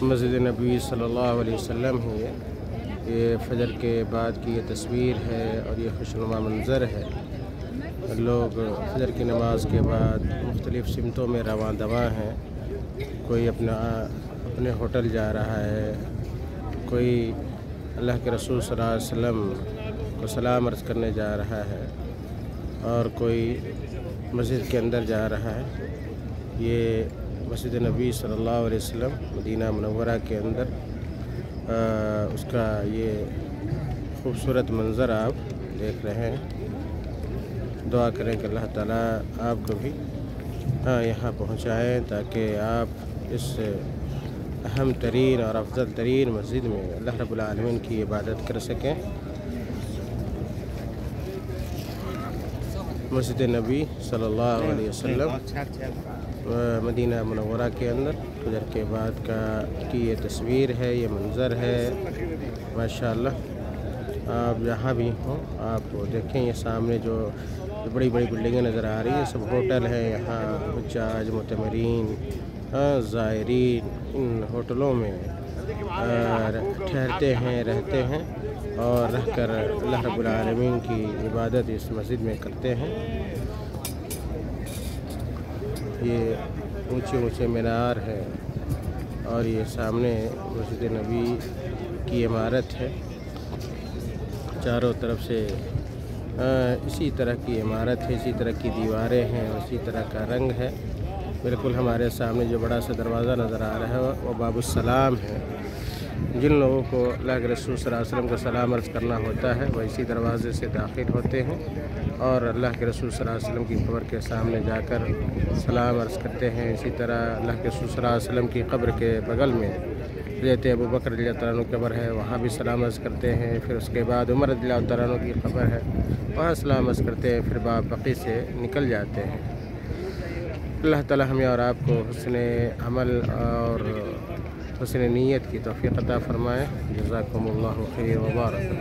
مسجد نبی صلی اللہ علیہ وسلم ہے یہ فجر کے بعد کی یہ تصویر ہے اور یہ خوشنما منظر ہے۔ لوگ فجر کی نماز کے بعد مختلف سمتوں میں رواں دواں ہیں۔ کوئی اپنے ہوٹل جا رہا ہے، کوئی اللہ کے رسول صلی اللہ علیہ وسلم کو سلام عرض کرنے جا رہا ہے، اور کوئی مسجد کے اندر جا رہا ہے۔ یہ مسجد نبی صلی اللہ علیہ وسلم مدینہ منورہ کے اندر اس کا یہ خوبصورت منظر آپ دیکھ رہے ہیں۔ دعا کریں کہ اللہ تعالیٰ آپ کو بھی یہاں پہنچائیں تاکہ آپ اس اہم ترین اور افضل ترین مسجد میں اللہ رب العالمین کی عبادت کر سکیں۔ مسجد نبی صلی اللہ علیہ وسلم مدینہ منورہ کے اندر فجر کے بعد کی یہ تصویر ہے، یہ منظر ہے۔ ماشاءاللہ آپ جہاں بھی ہوں آپ دیکھیں، یہ سامنے جو بڑی بڑی بلڈنگیں نظر آ رہی ہیں سب ہوٹل ہیں۔ یہاں حجاج، معتمرین، زائرین ان ہوٹلوں میں ٹھہرتے ہیں، رہتے ہیں اور رہ کر اللہ رب العالمین کی عبادت اس مسجد میں کرتے ہیں۔ یہ اونچے اونچے مینار ہے اور یہ سامنے مسجد نبی کی عمارت ہے۔ چاروں طرف سے اسی طرح کی عمارت ہے، اسی طرح کی دیواریں ہیں، اسی طرح کا رنگ ہے۔ بالکل ہمارے سامنے جو بڑا سا دروازہ نظر آ رہا ہے وہ باب السلام ہے۔ جن لوگوں کو اللہ کے رسول صلی اللہ علیہ وسلم کو سلام عرض کرنا ہوتا ہے وہ اسی دروازے سے داخل ہوتے ہیں اور اللہ کے رسول صلی اللہ علیہ وسلم کی قبر کے سامنے جا کر سلام عرض کرتے ہیں۔ اسی طرح اللہ کے رسول صلی اللہ علیہ وسلم کی قبر کے بغل میں حضرت ابوبکر رضی اللہ تعالیٰ عنہ کی قبر ہے، وہاں بھی سلام عرض کرتے ہیں۔ پھر اس کے بعد عمر رضی اللہ تعالیٰ عنہ کی قبر ہے، وہاں سلام عرض کرتے ہیں، پھر باب بقی سے نکل جاتے ہیں۔ اللہ تعالیٰ ہمیں اور آپ کو حسن عمل اور حسن نیت کی توفیق عطا فرمائے۔ جزاکم اللہ خیر و بارک۔